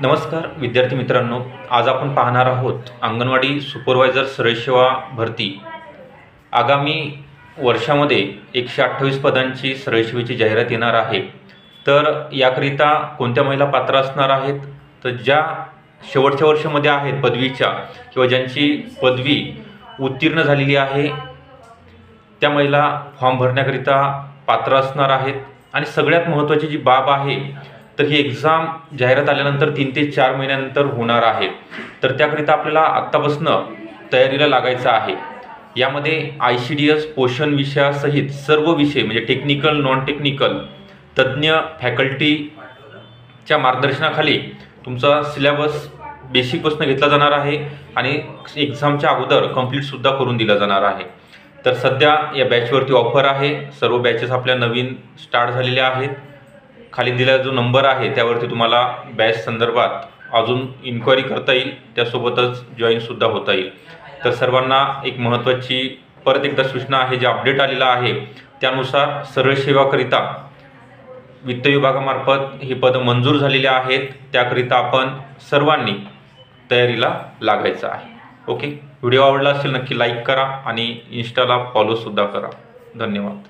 नमस्कार विद्यार्थी मित्रांनो, आज आपण पाहणार आहोत अंगणवाडी सुपरवायझर सरळ सेवा भरती। आगामी वर्षामध्ये 128 पदांची सरळ सेवेची जाहिरात येणार आहे। तर याकरिता कोणत्या महिला पात्र असणार आहेत, तर ज्या शेवटच्या वर्षामध्ये आहेत पदवीच्या किंवा ज्यांची पदवी उत्तीर्ण झालेली आहे त्या महिला फॉर्म भरण्याकरिता पात्र असणार आहेत। आणि सगळ्यात महत्त्वाची जी बाब आहे, तर ही एक्झाम जाहिरात आल्यानंतर 3 ते 4 महिन्यानंतर होणार आहे। तर त्याकरिता आपल्याला आत्तापासून तयारीला लागायचं आहे। यामध्ये ICDS पोषण विषयासहित सर्व विषय म्हणजे टेक्निकल नॉन टेक्निकल तज्ञ फॅकल्टीच्या मार्गदर्शनाखाली तुमचा सिलेबस बेसिकपासून घेतला जाणार आहे आणि एक्झामच्या अगोदर कंप्लीटसुद्धा करून दिला जाणार आहे। तर सध्या या बॅचवरती ऑफर आहे। सर्व बॅचेस आपल्या नवीन स्टार्ट झालेल्या आहेत। खाली दिलेला जो नंबर आहे त्यावरती तुम्हाला बॅच संदर्भात अजून इन्क्वायरी करता येईल, त्यासोबतच जॉईनसुद्धा होता येईल। तर सर्वांना एक महत्त्वाची परत एकदा सूचना आहे, जे अपडेट आलेला आहे त्यानुसार सरळ सेवाकरिता वित्त विभागामार्फत ही पदं मंजूर झालेली आहेत। त्याकरिता आपण सर्वांनी तयारीला लागायचं आहे। ओके, व्हिडिओ आवडला असेल नक्की लाईक करा आणि इन्स्टाला फॉलोसुद्धा करा। धन्यवाद।